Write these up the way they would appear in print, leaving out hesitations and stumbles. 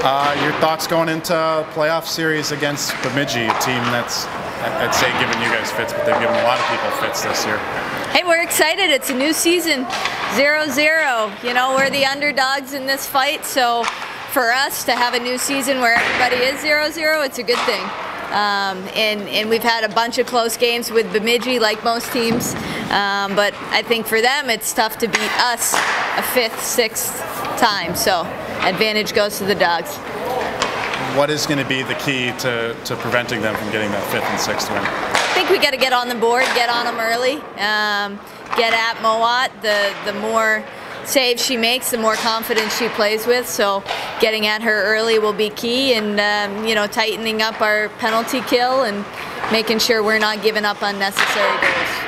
Your thoughts going into playoff series against Bemidji, a team that's, I'd say, giving you guys fits, but they've given a lot of people fits this year. Hey, we're excited. It's a new season, 0-0. You know, we're the underdogs in this fight, so for us to have a new season where everybody is 0-0, it's a good thing. And we've had a bunch of close games with Bemidji, like most teams, but I think for them it's tough to beat us a fifth, sixth time, so advantage goes to the Dogs. What is going to be the key to preventing them from getting that fifth and sixth win? I think we got to get on the board, get on them early, get at Mowat. The more saves she makes, the more confidence she plays with. So getting at her early will be key, and you know, tightening up our penalty kill and making sure we're not giving up unnecessary goals.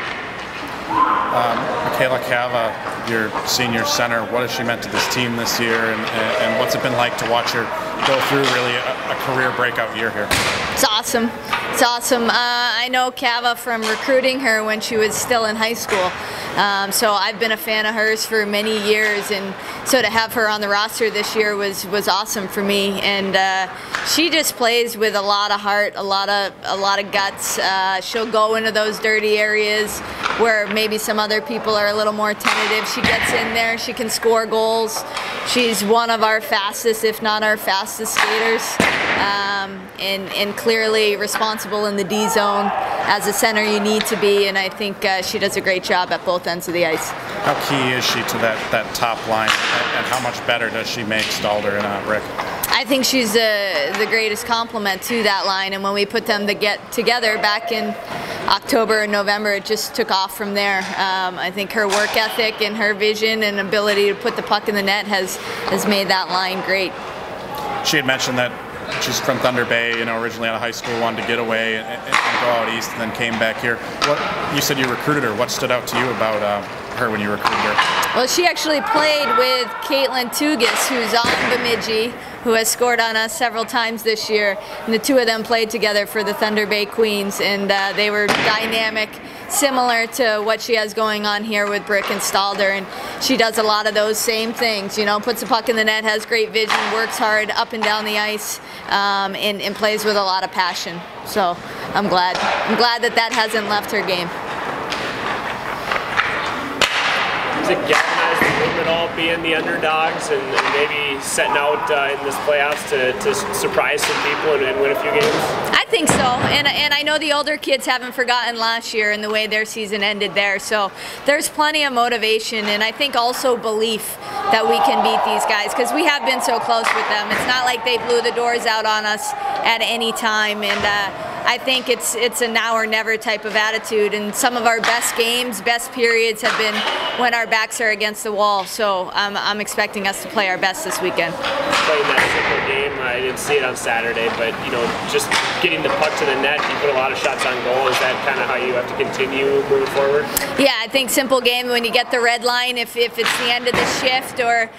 Michaela Cava, your senior center, what has she meant to this team this year, and what's it been like to watch her go through really a career breakout year here? It's awesome. It's awesome. I know Cava from recruiting her when she was still in high school. So I've been a fan of hers for many years, and so to have her on the roster this year was awesome for me. And she just plays with a lot of heart, a lot of guts. She'll go into those dirty areas where maybe some other people are a little more tentative. She gets in there. She can score goals. She's one of our fastest, if not our fastest skaters, and clearly responsible in the D zone. As a center you need to be, and I think she does a great job at both ends of the ice. How key is she to that top line, and how much better does she make Stalder and Rick? I think she's the greatest complement to that line, and when we put them together back in October and November, it just took off from there. I think her work ethic and her vision and ability to put the puck in the net has made that line great. She had mentioned that she's from Thunder Bay, you know, originally out of high school, wanted to get away and go out east, and then came back here. You said you recruited her. What stood out to you about her when you recruited her? Well, she actually played with Caitlin Tugis, who's on Bemidji, who has scored on us several times this year. And the two of them played together for the Thunder Bay Queens, and they were dynamic, similar to what she has going on here with Brick and Stalder. And she does a lot of those same things, you know, puts the puck in the net, has great vision, works hard up and down the ice, and plays with a lot of passion. So I'm glad that hasn't left her game. Does it galvanize the room at all, being the underdogs and maybe setting out in this playoffs to surprise some people and win a few games? I think so, and I know the older kids haven't forgotten last year and the way their season ended there, so there's plenty of motivation, and I think also belief that we can beat these guys, because we have been so close with them. It's not like they blew the doors out on us at any time, and I think it's a now or never type of attitude, and some of our best games, best periods have been when our backs are against the wall, so I'm expecting us to play our best this weekend. Playing that simple game, I didn't see it on Saturday, but you know, just getting the puck to the net, you put a lot of shots on goal. Is that kind of how you have to continue moving forward? Yeah, I think simple game, when you get the red line, if it's the end of the shift or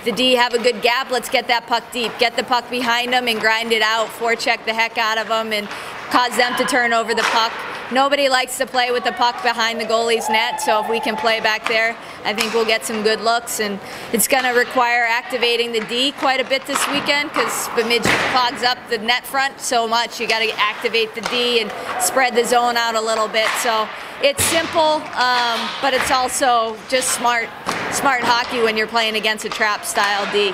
the D have a good gap, let's get that puck deep. Get the puck behind them and grind it out, forecheck the heck out of them and cause them to turn over the puck. Nobody likes to play with the puck behind the goalie's net, so if we can play back there, I think we'll get some good looks, and it's going to require activating the D quite a bit this weekend, because Bemidji clogs up the net front so much. You got to activate the D and spread the zone out a little bit. So it's simple, but it's also just smart hockey when you're playing against a trap-style D.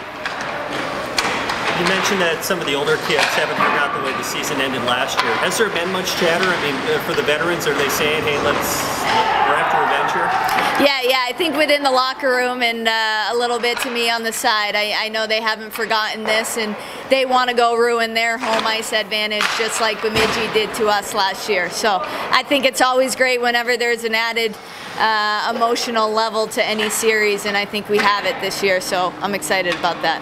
You mentioned that some of the older kids haven't forgotten the way the season ended last year. Has there been much chatter? I mean, for the veterans, are they saying, hey, we're after revenge here? Yeah, I think within the locker room and a little bit to me on the side, I know they haven't forgotten this, and they want to go ruin their home ice advantage just like Bemidji did to us last year. So I think it's always great whenever there's an added emotional level to any series, and I think we have it this year, so I'm excited about that.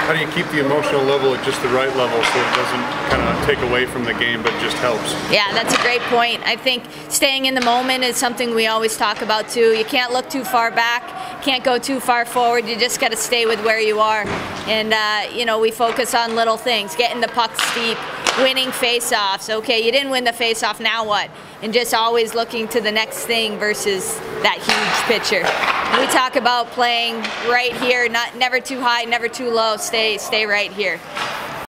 How do you keep the emotional level at just the right level so it doesn't kind of take away from the game but just helps? Yeah, that's a great point. I think staying in the moment is something we always talk about too. You can't look too far back, can't go too far forward, you just got to stay with where you are. And you know, we focus on little things, getting the pucks deep, winning face-offs. Okay, you didn't win the face-off, now what? And just always looking to the next thing versus that huge picture. We talk about playing right here, never too high, never too low. Stay right here.